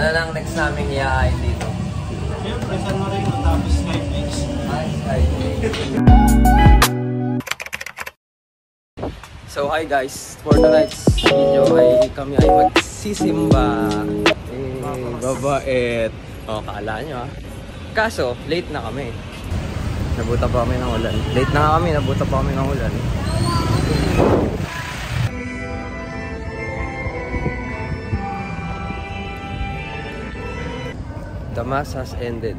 Ano lang next namin iahain dito? Siyempre, San Marino, tapos Skyflakes. Skyflakes. So hi guys, for tonight's video ay kami ay magsisimba. Babait. O, kala nyo Kaso, late na kami. Nabuta pa kami ng ulan. Late na nga kami, nabuta pa kami ng ulan. The mass has ended.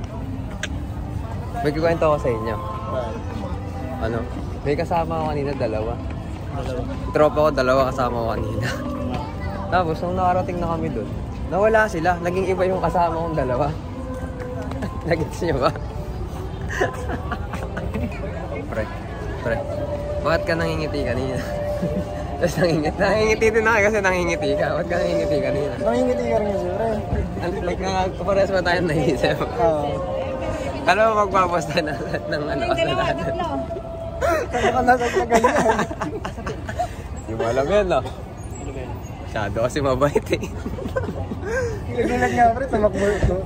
May kikwento ako sa inyo. Ano? May kasama ako kanina, dalawa. Tropa ko, dalawa kasama ko kanina. Tapos, nung nakarating na kami dun, nawala sila. Naging iba yung kasama kong dalawa. Nagets nyo ba? Pre. Bakit ka nangingiti kanina? Tapos nangingiti din ako kasi nangingiti ka. Bakit ka nangingiti kanina? Nangingiti ka rin siya, pre. Like, pares ba tayo naisip? Oo. Kala mo magbabasta na lahat ng ano? Ano ka nasa ganyan? Hindi mo alam yan, no? Masyado kasi mabait eh. Nagulat nga, pre. Tumakbo ito.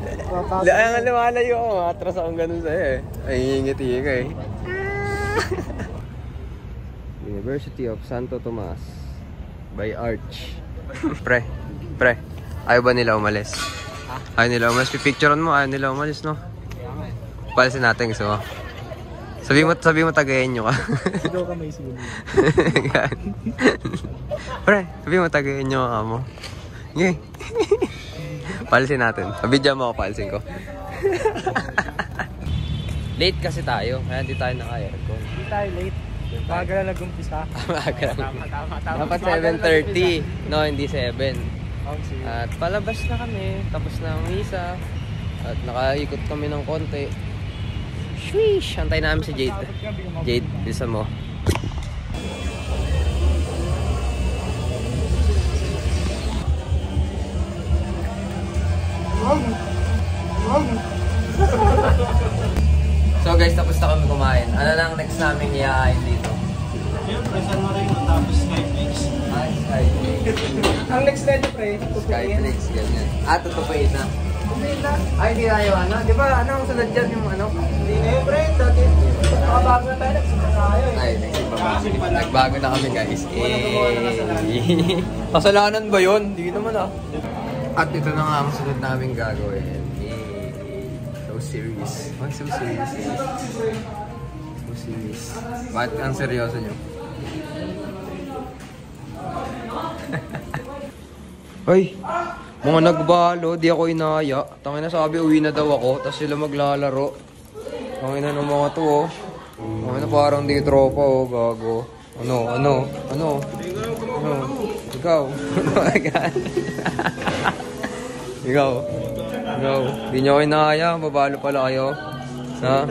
Kaya nga lumalayo ako. Atras akong ganun sa'yo eh. Ay, hingiti ka eh. University of Santo Tomas by Arch. Pre. Ayaw ba nila umalis? Ayaw nila umalis. Pipicturean mo. Ayaw nila umalis, no? Palisin natin gusto mo. Sabi mo tagayin nyo ka. Sigaw ka may sigaw. Pre, sabi mo tagayin nyo ka mo. Okay. Palisin natin. Video mo ako, palisin ko. Late kasi tayo, kaya hindi tayo naka-aircon. Hindi tayo late. Maaga na nag-umpisa. Maaga na. Tama. Dapat 7:30. No, hindi 7. At palabas na kami. Tapos na ang misa. At nakaikot kami ng konti. Swish! Antay namin si Jade. Jade, bilisan mo. So guys, tapos na kami kumain. Ano lang next namin iahain dito? Siyempre, San Marino, tapos Skyflakes. Skyflakes. Ang next letter, pre. Skyflakes, ganyan. Tutupain na. Tupain na. Ay, hindi tayo ano. Di ba, ano ang sunod dyan yung ano? Hindi na yun, pre. Dati, nakabago na tayo. Nagsimba tayo eh. Ay, nagbago na kami guys. Kasalanan ba yun? Hindi naman ah. At ito na nga ang sunod namin gagawin. So serious. Why so serious? So serious. Bakit ang seryoso nyo? Ay! Mga nagbalo, di ako inaya. Tangina sabi uwi na daw ako, tapos sila maglalaro. Tangina ng mga to oh. Tangina parang di tropa oh, gago. Ano? Ikaw? Ikaw? Di nyo ako inaya, babalo pala kayo. Ha?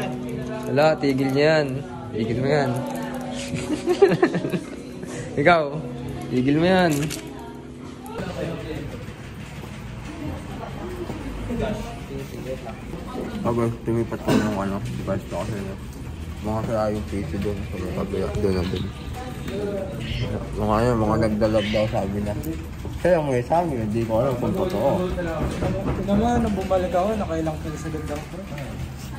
Wala, tigil niya yan. Tigil mo yan. Ikaw? Tigil mo yan. Okay, tumipat ko ng ano, device ko kasi mga kaya yung PC doon sa kabila, doon na doon. Mga nagdalab daw sabi na. Kaya may sabi, hindi ko alam kung totoo. Naman, nung bumalik ako, nakailang pala sa ganda ko.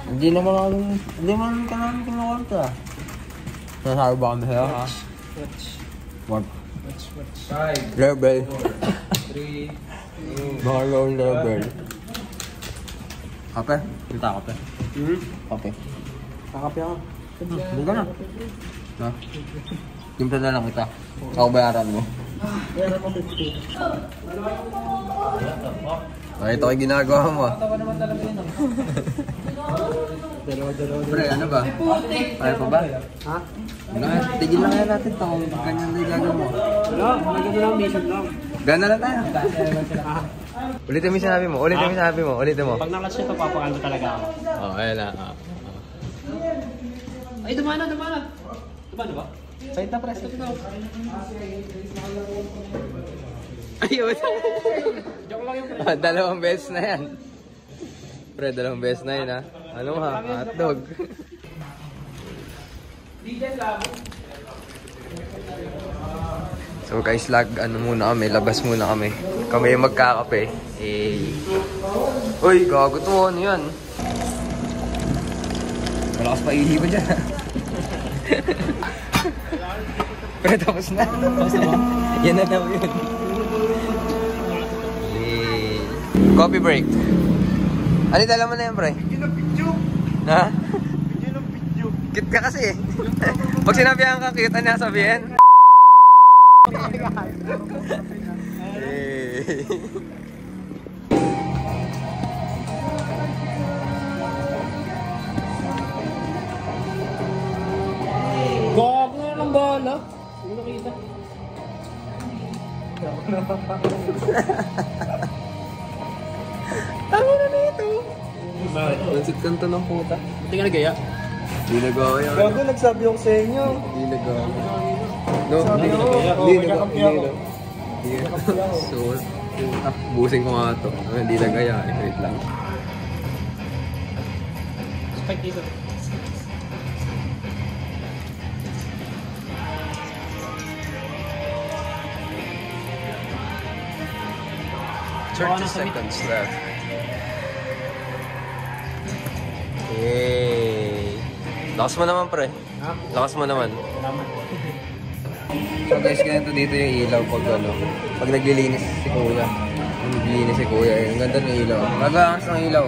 Hindi naman ka namin kinukonta. Nasabi ba kami sa'yo, ha? Watch. Level. 3. Mga low level. Kape? Kita kape? Kape. Kakapi ako. Hindi ka na. Ha? Timpla na lang kita. Ako bayaran mo. Bayaran mo 50. Ay, ito kayo ginagawa mo ah. Ito ka naman talaga yun. Dalawa. Pre, ano ba? Kaya pa ba? Ha? Tigil lang kaya natin ito kung ganyan na yung gagawin mo. Wala, maganda lang, mission lang. Gana lang tayo. Ulitin mo yung sinabi mo. Ulitin mo. Pag nakatch nito, papakanta talaga ako. Ayan na. Ay, dumana. Dumana ba? Side na press. Ayun. Joke lang yung press. Dalawang beses na yan. Pre, dalawang beses na yun ha. Ano ha? Hotdog. So guys, labas muna kami. Kami yung magkakape. Uy, gago to. Ano yan? Malakas pa ihi ko dyan. Pero tapos na. Yan na daw yun. Coffee break. Ano yung dala mo na yan, pre? Video na video. Ha? Video na video. Cute ka kasi eh. Pag sinabihan ka cute, ano sabihin? Gago na ng bala. Hindi nakita. Tama na nito. Pansit kanto ng puta. Hindi ka nagaya? Hindi nagawa. Gago, nagsabi ako sa inyo. Hindi nagawa. No, Sabi hindi ko, nagawa. may kakampi ako. So, busin ko nga ito. Hindi nagaya. Wait lang. Spike dito. Thirty seconds left. Yay! Lakas mo naman, pre. Ha? Lakas mo naman. Salamat. So guys, ganito dito yung ilaw pag ano, pag naglilinis si Kuya. Pag naglilinis si Kuya, ang ganda ng ilaw. Nag-aangas ng ilaw.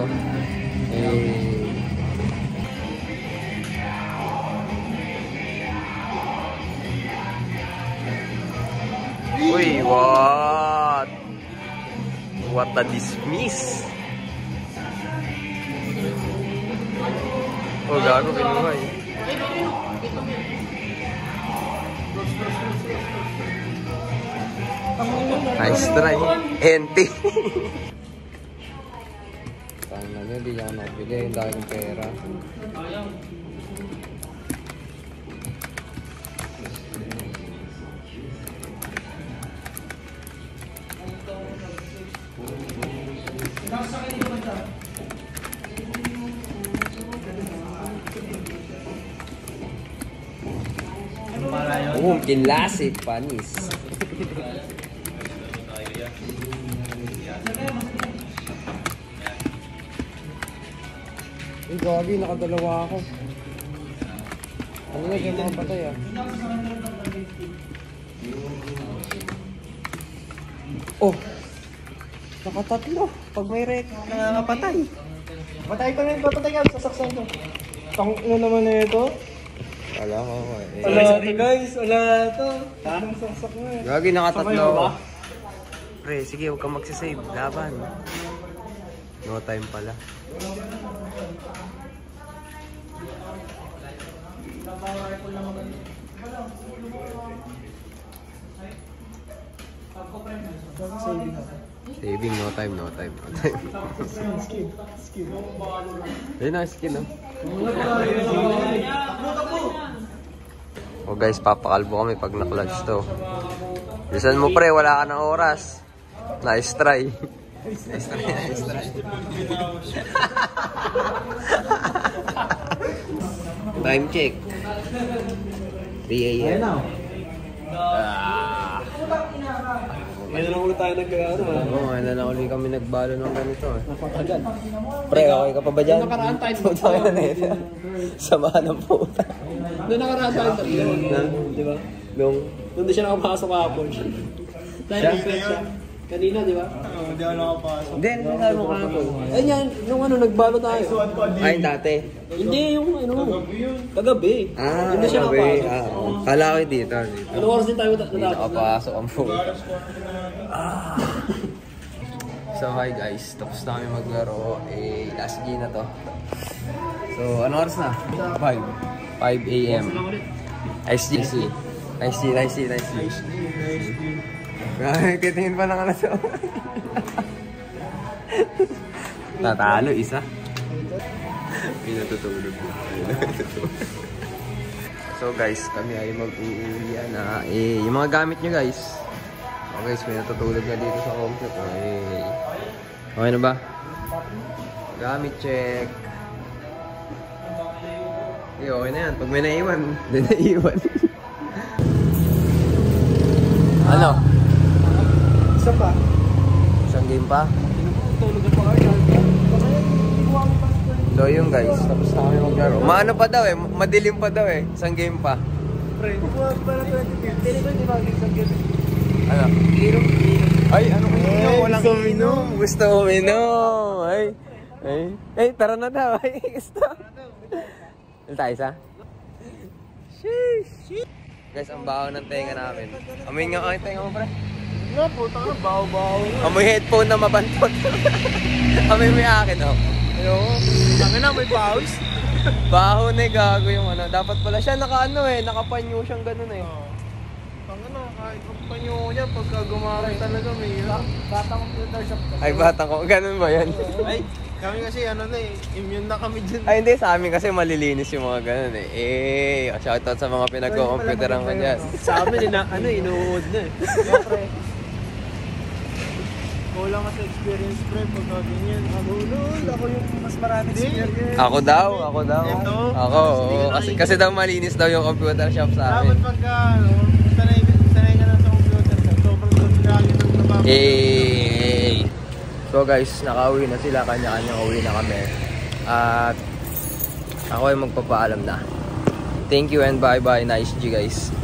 Uy, what? What a dismiss! Oh, gago, pinuhay. Nice try. NT. Tangina nyo, hindi niya ako nakabili. Yung dahil ng pera. Classic panis. Ay, gagi, nakadalawa ako. Ano na dyan mga patay ah? Oh! Nakatatlo. Pag may rek, nakakapatay. Patay ka rin, patay ka. Sasaksan ko. Tang ina naman na ito. Wala ko eh. Wala ito guys, wala ito. Anong saksak na eh. Gagi, nakatatlo. Sabay mo ba? Pre, sige, huwag kang magsisave. Laban. No time pala. Saving, no time, no time, no time. Skin, skin. Ayun na, skin oh. Oh guys, papakalbo kami pag na-clutch to. Bisan mo pre, wala ka ng oras. Nice try. Nice try, nice try. Time check. 3 a.m. Ngayon lang ulit tayo nagkakaroon. Oo, ngayon na ulit kami nagbalo ng ganito eh. Napakagal. Pre, okay ka pa ba dyan? Noong nakaraan tayo Puta ka na ito. Samahan ng puta. Noong nakaraan tayo tatlo. Di ba? Nung... Doon din siya nakapasok kahapon. Dahil defense siya. Kanina, di ba? Hindi ako nakapasok. Hindi, hindi tayo mo kahapon. Eh yan, nung ano, nagbalo tayo. Ay, dati. Hindi, yung ano. Kagabi. Ah, Hindi siya gabi. nakapasok. Kala ko dito. Ano oras din tayo Hindi natapos? nakapasok ang phone. So hi guys, tapos na kami maglaro. Last G na to. So ano oras na? 5 a.m. Nice G. Nice G. Kitingin pa lang ano to. Tatalo isa. Pinatutulog. So guys, kami ay mag-uuwi na. Yung mga gamit nyo guys. Okay guys, may natutulog na dito sa computer. Okay na ba? Gamit check. Okay na yan. Pag may naiwan, hindi naiwan. Ano? Isa pa. game pa. Tulog na pa kayo. So yun guys, tapos na kami maglaro. Maano pa daw eh, madilim pa daw eh. Isang game pa. Pre, para 2015. Hindi ko isang game. Ano? Ay, ano kayo? Walang uminom. Gusto uminom. Ay, tara na daw. Ay, gusto. Ilan tayo isa? Sheesh. Guys, ang baho ng tenga namin. Amoy nga ang tenga mo, pre. Nga, puta ka, baho-baho. Amoy headphone na mabantot. Amoy may akin, oh. Ayoko. Tangin na, may bawas. Baho na gago yung ano. Dapat pala siya naka-ano eh. Nakapanyo siyang ganun eh. Tangin na, kahit ang panyo niya, pagka gumamit talaga may batang computer shop. Ay, batang ko. Ganun ba yan? Ay, kami kasi ano na eh, immune na kami dyan. Ay, hindi. Sa amin kasi malilinis yung mga ganun eh. Shoutout sa mga pinag-computeran ko dyan. Sa amin, inuud na eh. Siyempre. Kulang kasi experience, pre, pagka ganyan. Ako yung mas maraming experience. Ako daw. Ito? Ako, oo. Kasi daw malinis daw yung computer shop sa amin. Dapat pagka, sanay ka na sa computer shop. Sobrang lagi ng nababalik. So guys, nakauwi na sila. Kanya-kanyang uwi na kami. At ako ay magpapaalam na. Thank you and bye-bye. Nice G guys.